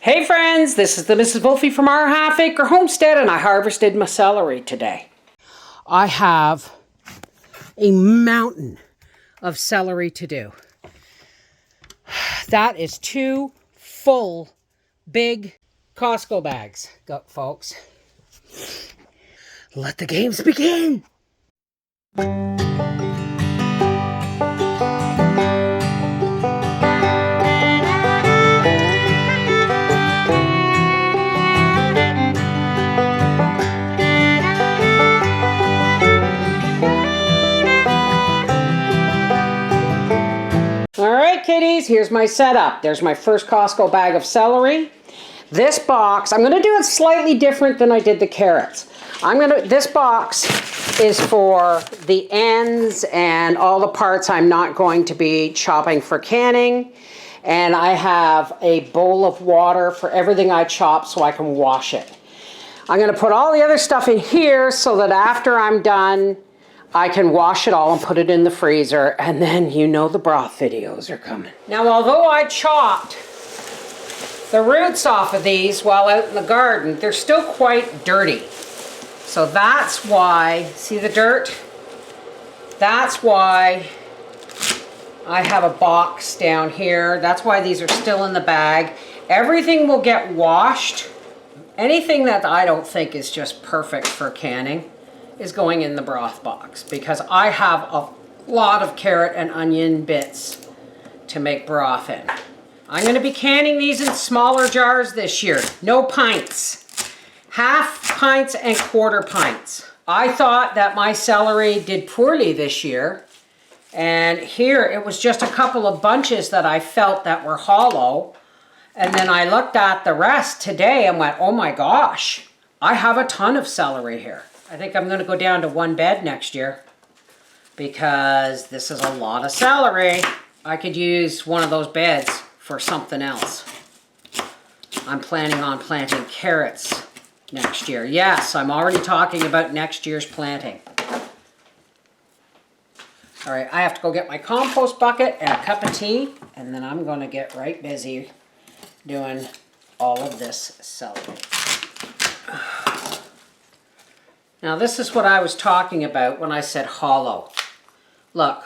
Hey friends, this is the Mrs. Wolfie from our half-acre homestead, and I harvested my celery today. I have a mountain of celery to do. That is 2 full, big Costco bags, folks. Let the games begin! Alright kitties, here's my setup. There's my first Costco bag of celery. This box, I'm going to do it slightly different than I did the carrots. This box is for the ends and all the parts I'm not going to be chopping for canning. And I have a bowl of water for everything I chop so I can wash it. I'm going to put all the other stuff in here so that after I'm done, I can wash it all and put it in the freezer, and then you know the broth videos are coming. Now, although I chopped the roots off of these while out in the garden, they're still quite dirty. So that's why, see the dirt? That's why I have a box down here. That's why these are still in the bag. Everything will get washed. Anything that I don't think is just perfect for canning is going in the broth box, because I have a lot of carrot and onion bits to make broth in. I'm going to be canning these in smaller jars this year. No pints. Half pints and quarter pints. I thought that my celery did poorly this year, and here it was just a couple of bunches that I felt that were hollow, and then I looked at the rest today and went, oh my gosh, I have a ton of celery here. I think I'm going to go down to 1 bed next year because this is a lot of celery. I could use one of those beds for something else. I'm planning on planting carrots next year. Yes, I'm already talking about next year's planting. All right, I have to go get my compost bucket and a cup of tea, and then I'm going to get right busy doing all of this celery. Now this is what I was talking about when I said hollow. Look,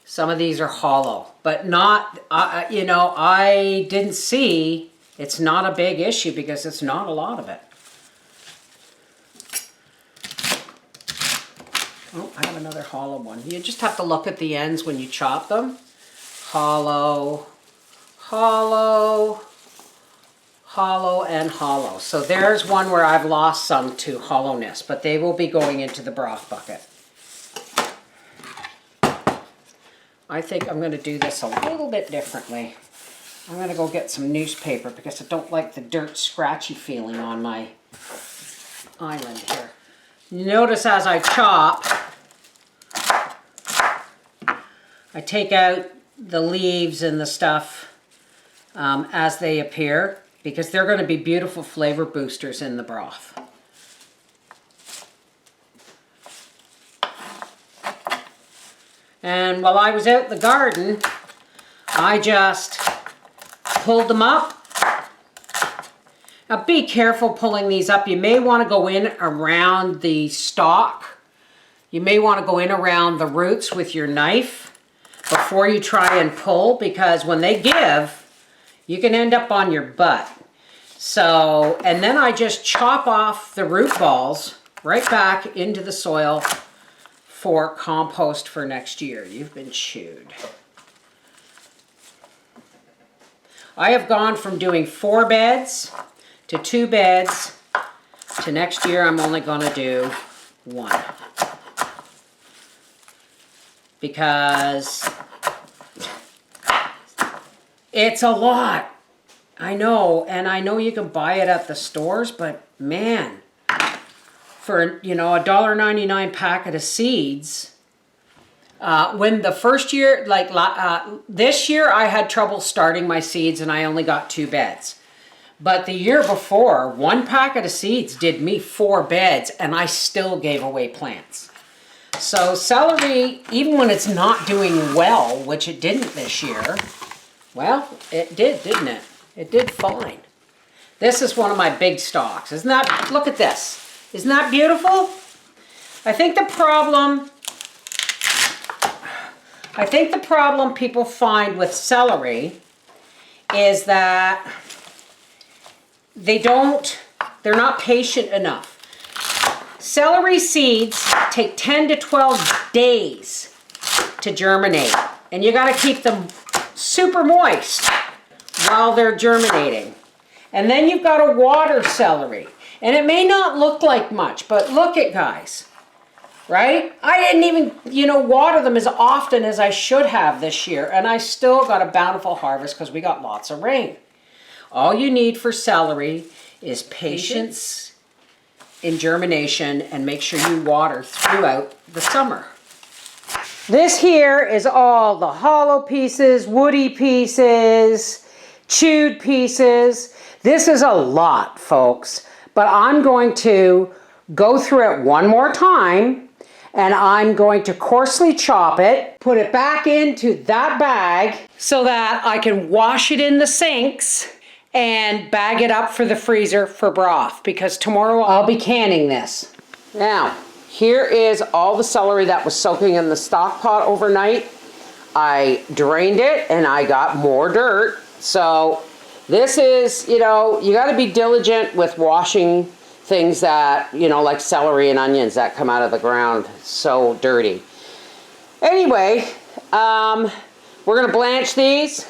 some of these are hollow, but not, I didn't see, it's not a big issue because it's not a lot of it. Oh, I have another hollow one. You just have to look at the ends when you chop them. Hollow, hollow, hollow, and hollow. So there's one where I've lost some to hollowness, but they will be going into the broth bucket. I think I'm going to do this a little bit differently. I'm going to go get some newspaper because I don't like the dirt scratchy feeling on my island here. Notice as I chop, I take out the leaves and the stuff as they appear, because they're going to be beautiful flavor boosters in the broth. And while I was out in the garden, I just pulled them up. Now be careful pulling these up. You may want to go in around the stalk. You may want to go in around the roots with your knife before you try and pull, because when they give, you can end up on your butt. So, and then I just chop off the root balls right back into the soil for compost for next year. You've been chewed. I have gone from doing 4 beds to 2 beds to next year I'm only going to do 1. Because it's a lot. I know, and I know you can buy it at the stores, but man, for a $1.99 packet of seeds, when the first year, this year I had trouble starting my seeds and I only got 2 beds. But the year before, 1 packet of seeds did me 4 beds and I still gave away plants. So celery, even when it's not doing well, which it didn't this year, well, it did, didn't it? It did fine. This is one of my big stalks. Isn't that, look at this. Isn't that beautiful? I think the problem people find with celery is that they're not patient enough. Celery seeds take 10 to 12 days to germinate, and you got to keep them super moist while they're germinating. And then you've got to water celery. And it may not look like much, but look at, guys, right? I didn't even, water them as often as I should have this year, and I still got a bountiful harvest because we got lots of rain. All you need for celery is patience in germination, and make sure you water throughout the summer. This here is all the hollow pieces, woody pieces, chewed pieces. This is a lot, folks, but I'm going to go through it one more time, and I'm going to coarsely chop it, put it back into that bag so that I can wash it in the sinks and bag it up for the freezer for broth, because tomorrow I'll be canning this. Now, here is all the celery that was soaking in the stock pot overnight. I drained it and I got more dirt. So this is, you got to be diligent with washing things that, like celery and onions that come out of the ground so dirty. Anyway, we're going to blanch these.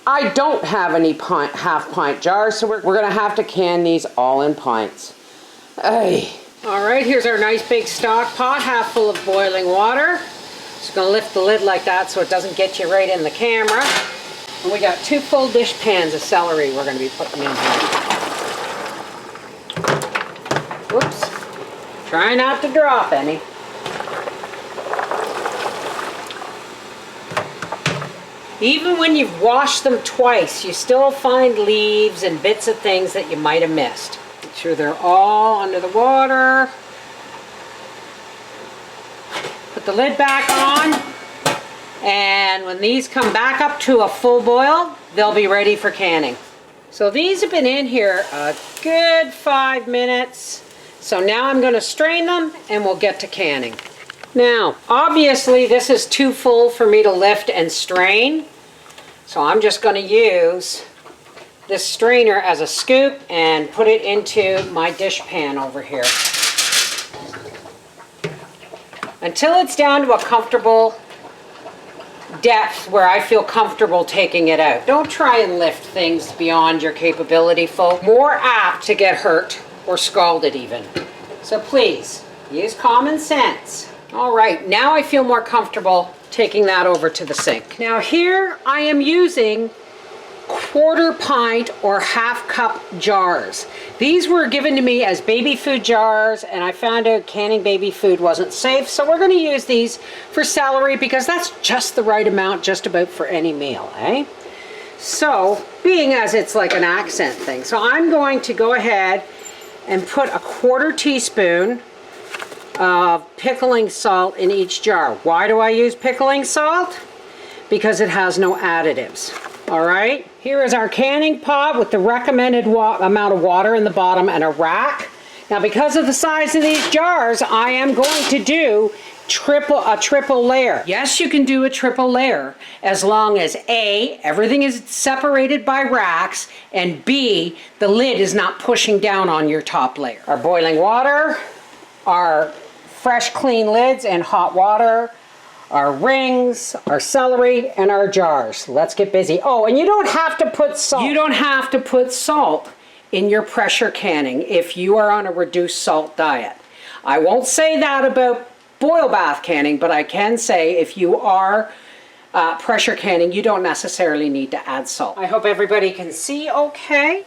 I don't have any half pint jars, so we're going to have to can these all in pints. Ay. All right, here's our nice big stock pot, half full of boiling water. Just going to lift the lid like that so it doesn't get you right in the camera. And we got 2 full dish pans of celery we're going to be putting in here. Whoops. Try not to drop any. Even when you've washed them twice, you still find leaves and bits of things that you might have missed. Make sure they're all under the water. Put the lid back on, and when these come back up to a full boil, they'll be ready for canning. So these have been in here a good 5 minutes. So now I'm going to strain them and we'll get to canning. Now, obviously this is too full for me to lift and strain. So I'm just going to use this strainer as a scoop and put it into my dish pan over here. Until it's down to a comfortable depth where I feel comfortable taking it out. Don't try and lift things beyond your capability, folks. More apt to get hurt or scalded even. So please, use common sense. All right, now I feel more comfortable taking that over to the sink. Now here I am using 1/4 pint or 1/2 cup jars. These were given to me as baby food jars, and I found out canning baby food wasn't safe, so we're going to use these for celery because that's just the right amount just about for any meal, eh? So, being as it's like an accent thing, so I'm going to go ahead and put a 1/4 teaspoon of pickling salt in each jar. Why do I use pickling salt? Because it has no additives. All right, here is our canning pot with the recommended amount of water in the bottom and a rack. Now, because of the size of these jars, I am going to do a triple layer. Yes, you can do a triple layer as long as A, everything is separated by racks, and B, the lid is not pushing down on your top layer. Our boiling water, our fresh clean lids and hot water, our rings, our celery, and our jars. Let's get busy. Oh, and you don't have to put salt. You don't have to put salt in your pressure canning if you are on a reduced salt diet. I won't say that about boil bath canning, but I can say if you are pressure canning, you don't necessarily need to add salt. I hope everybody can see okay.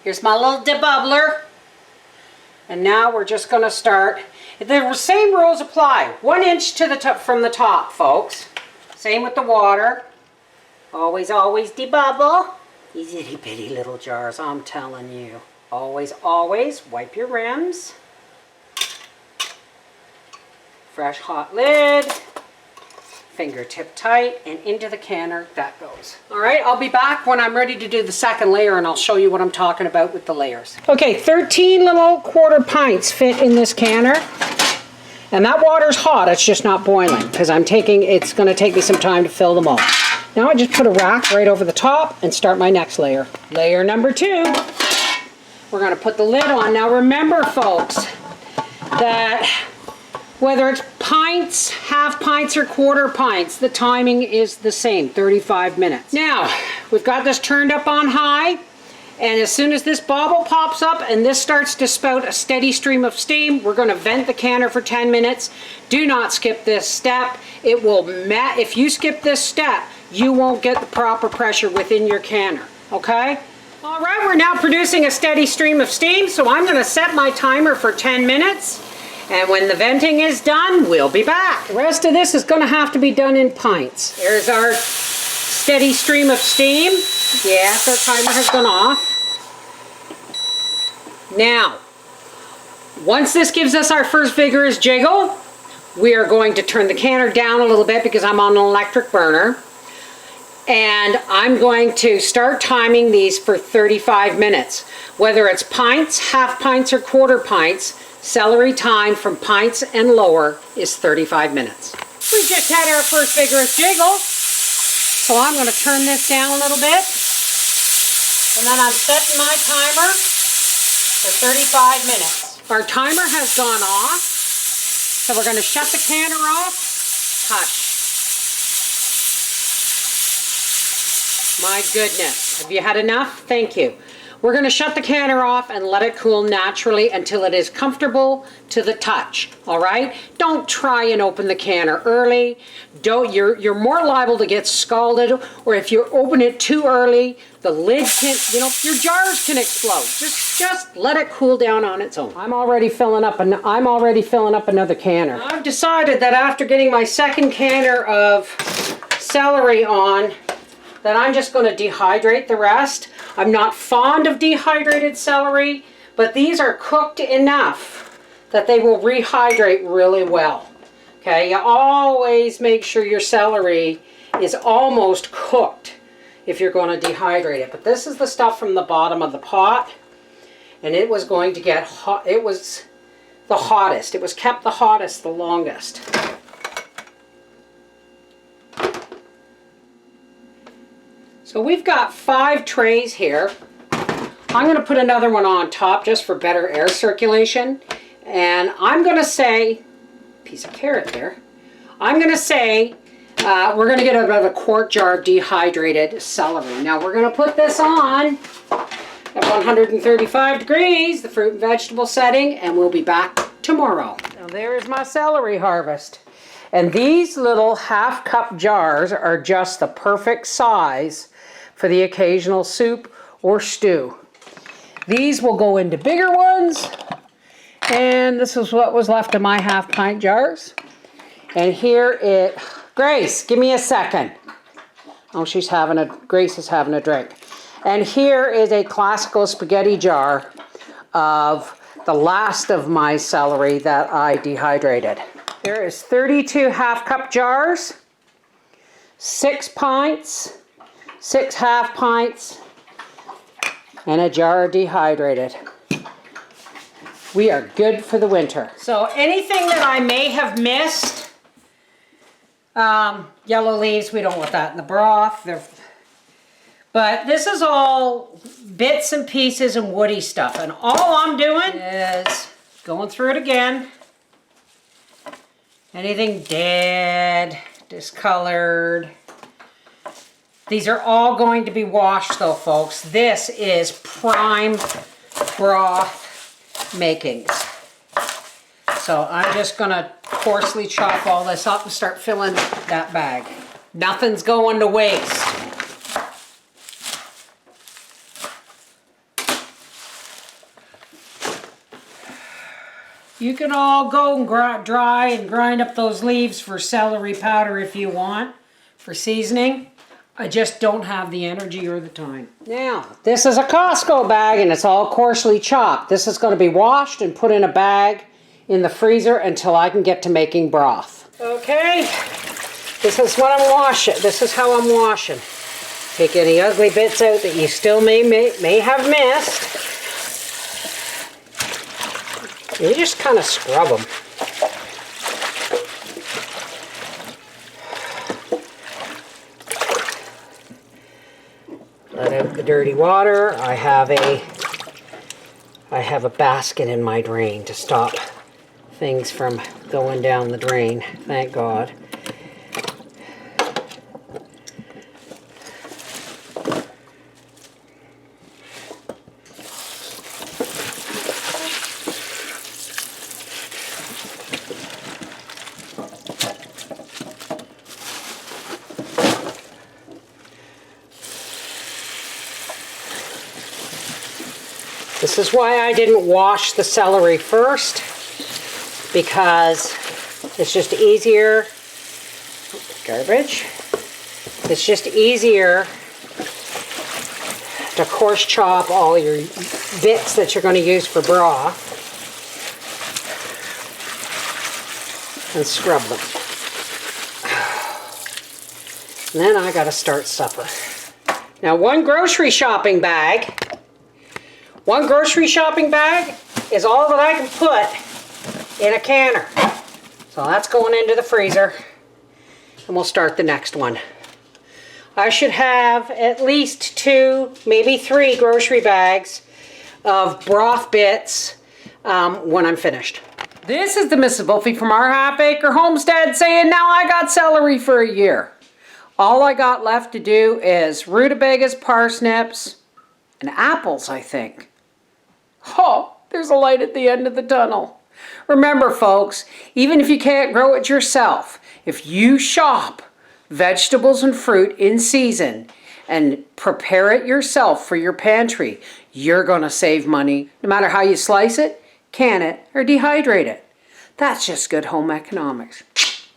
Here's my little debubbler. And now we're just going to start. The same rules apply. 1 inch to the top from the top, folks. Same with the water. Always, always debubble. These itty bitty little jars, I'm telling you. Always, always wipe your rims. Fresh hot lid. fingertip tight, and into the canner that goes. All right, I'll be back when I'm ready to do the second layer, and I'll show you what I'm talking about with the layers. Okay, 13 little quarter pints fit in this canner. And that water's hot, it's just not boiling, because it's going to take me some time to fill them all. Now I just put a rack right over the top and start my next layer. Layer number 2. We're going to put the lid on. Now remember, folks, that whether it's pints, half pints, or quarter pints, the timing is the same, 35 minutes. Now, we've got this turned up on high. And as soon as this bobble pops up and this starts to spout a steady stream of steam, we're going to vent the canner for 10 minutes. Do not skip this step. It will if you skip this step, you won't get the proper pressure within your canner. Okay? All right, we're now producing a steady stream of steam, so I'm going to set my timer for 10 minutes. And when the venting is done, we'll be back. The rest of this is going to have to be done in pints. There's our steady stream of steam. Yes, our timer has gone off. Now, once this gives us our first vigorous jiggle, we are going to turn the canner down a little bit because I'm on an electric burner. And I'm going to start timing these for 35 minutes. Whether it's pints, half pints, or quarter pints, celery time from pints and lower is 35 minutes. We just had our first vigorous jiggle. So I'm going to turn this down a little bit, and then I'm setting my timer for 35 minutes. Our timer has gone off, so we're going to shut the canner off. Touch. My goodness. Have you had enough? Thank you. We're going to shut the canner off and let it cool naturally until it is comfortable to the touch. All right? Don't try and open the canner early. You're more liable to get scalded, or if you open it too early, the lid can, your jars can explode. Just let it cool down on its own. I'm already filling up another canner. I've decided that after getting my second canner of celery on, that I'm just going to dehydrate the rest. I'm not fond of dehydrated celery, but these are cooked enough that they will rehydrate really well. Okay, you always make sure your celery is almost cooked if you're going to dehydrate it. But this is the stuff from the bottom of the pot, and it was going to get hot. It was the hottest. It was kept the hottest the longest. So we've got 5 trays here. I'm going to put another one on top just for better air circulation. And I'm going to say, piece of carrot there, I'm going to say we're going to get about a quart jar of dehydrated celery. Now we're going to put this on at 135 degrees, the fruit and vegetable setting, and we'll be back tomorrow. Now there's my celery harvest. And these little half-cup jars are just the perfect size for the occasional soup or stew. These will go into bigger ones, and this is what was left of my half-pint jars. And Grace, give me a second. Oh, Grace is having a drink. And here is a classical spaghetti jar of the last of my celery that I dehydrated. There is 32 half-cup jars, 6 pints, 6 half pints, and a jar of dehydrated. We are good for the winter. So anything that I may have missed, yellow leaves, we don't want that in the broth. But this is all bits and pieces and woody stuff. And all I'm doing is going through it again. Anything dead, discolored. These are all going to be washed though, folks. This is prime broth makings. So I'm just gonna coarsely chop all this up and start filling that bag. Nothing's going to waste. You can all go and dry and grind up those leaves for celery powder if you want, for seasoning. I just don't have the energy or the time. Now, this is a Costco bag and it's all coarsely chopped. This is going to be washed and put in a bag in the freezer until I can get to making broth. Okay, This is what I'm washing. This is how I'm washing. Take any ugly bits out that you still may have missed. You just kind of scrub them. Let out the dirty water. I have a basket in my drain to stop things from going down the drain. Thank God. This is why I didn't wash the celery first, because it's just easier. Garbage. It's just easier to coarse chop all your bits that you're going to use for broth and scrub them. And then I got to start supper. Now, one grocery shopping bag is all that I can put in a canner. So that's going into the freezer, and we'll start the next one. I should have at least 2, maybe 3 grocery bags of broth bits when I'm finished. This is the Mrs. Wolfie from our half-acre homestead saying, now I got celery for a year. All I got left to do is rutabagas, parsnips, and apples, I think. Oh, there's a light at the end of the tunnel. Remember, folks, even if you can't grow it yourself, if you shop vegetables and fruit in season and prepare it yourself for your pantry, you're going to save money, no matter how you slice it, can it, or dehydrate it. That's just good home economics.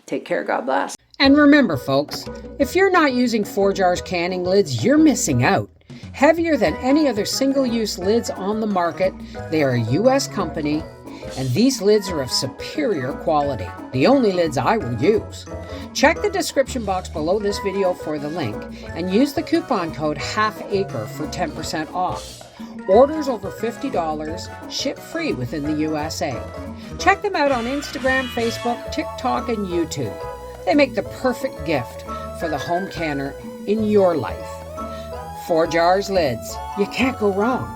Take care, God bless. And remember, folks, if you're not using 4 Jars canning lids, you're missing out. Heavier than any other single-use lids on the market, they are a U.S. company, and these lids are of superior quality, the only lids I will use. Check the description box below this video for the link, and use the coupon code HALFACRE for 10% off. Orders over $50, ship free within the USA. Check them out on Instagram, Facebook, TikTok, and YouTube. They make the perfect gift for the home canner in your life. 4 Jars lids. You can't go wrong.